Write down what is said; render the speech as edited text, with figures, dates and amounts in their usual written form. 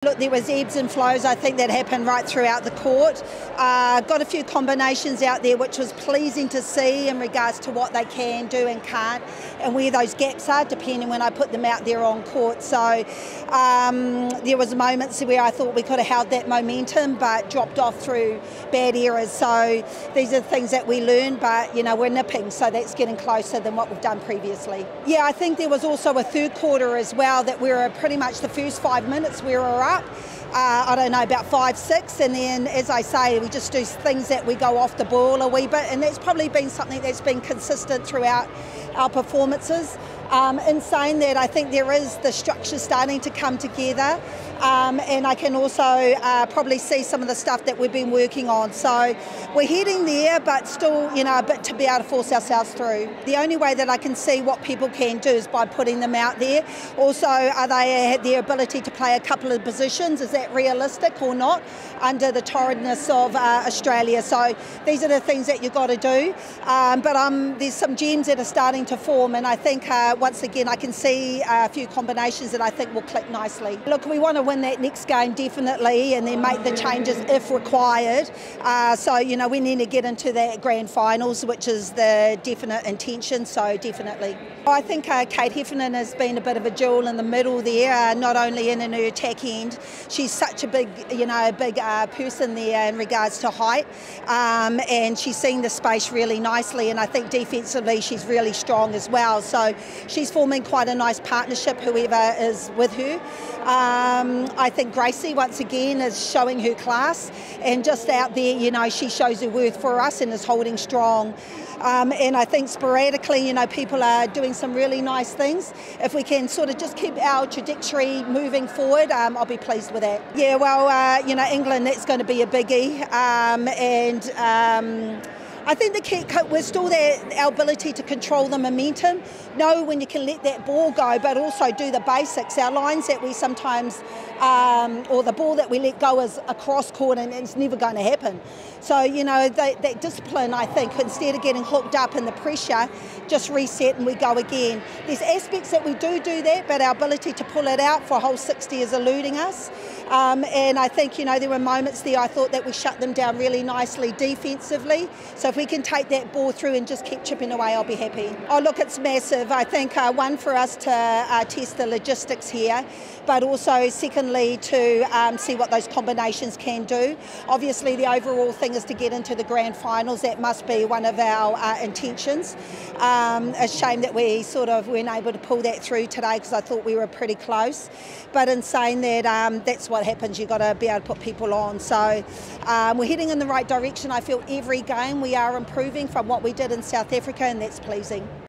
Look, there was ebbs and flows, I think, that happened right throughout the court. Got a few combinations out there which was pleasing to see in regards to what they can do and can't, and where those gaps are, depending when I put them out there on court. So there was moments where I thought we could have held that momentum but dropped off through bad errors. So these are the things that we learn, but we're nipping, so that's getting closer than what we've done previously. Yeah, I think there was also a third quarter as well that we were pretty much the first 5 minutes we were up. I don't know, about 5, 6, and then, as I say, we just do things that we go off the ball a wee bit, and that's probably been something that's been consistent throughout our performances. In saying that, I think there is the structure starting to come together, and I can also probably see some of the stuff that we've been working on. So we're heading there, but still, a bit to be able to force ourselves through. The only way that I can see what people can do is by putting them out there. Also, are they at their ability to play a couple of positions? Is that realistic or not under the torridness of Australia? So these are the things that you've got to do. But there's some gems that are starting to form, and I think once again I can see a few combinations that I think will click nicely. Look, we want to win that next game definitely, and then make the changes if required. So we need to get into that grand finals, which is the definite intention. So definitely, I think Kate Heffernan has been a bit of a jewel in the middle there, not only in her attack end. She's such a big, person there in regards to height, and she's seen the space really nicely. And I think defensively she's really strong as well. So she's forming quite a nice partnership, whoever is with her. I think Gracie, once again, is showing her class, and just out there, she shows her worth for us and is holding strong. And I think sporadically, people are doing some really nice things. If we can sort of just keep our trajectory moving forward, I'll be pleased with that. Yeah, well, England, that's going to be a biggie. I think the key, we're still there, our ability to control the momentum, know when you can let that ball go, but also do the basics. Our lines that we sometimes, or the ball that we let go is across court, and it's never going to happen. So, that discipline, I think, instead of getting hooked up in the pressure, just reset and we go again. There's aspects that we do that, but our ability to pull it out for a whole 60 is eluding us. And I think, there were moments there I thought that we shut them down really nicely defensively. So if we can take that ball through and just keep chipping away, I'll be happy. Oh, look, it's massive. I think, one, for us to test the logistics here, but also, secondly, to see what those combinations can do. Obviously, the overall thing is to get into the grand finals. That must be one of our intentions. A shame that we sort of weren't able to pull that through today, because I thought we were pretty close. But in saying that, that's what happens. You've got to be able to put people on. So we're heading in the right direction. I feel every game we are improving from what we did in South Africa, and that's pleasing.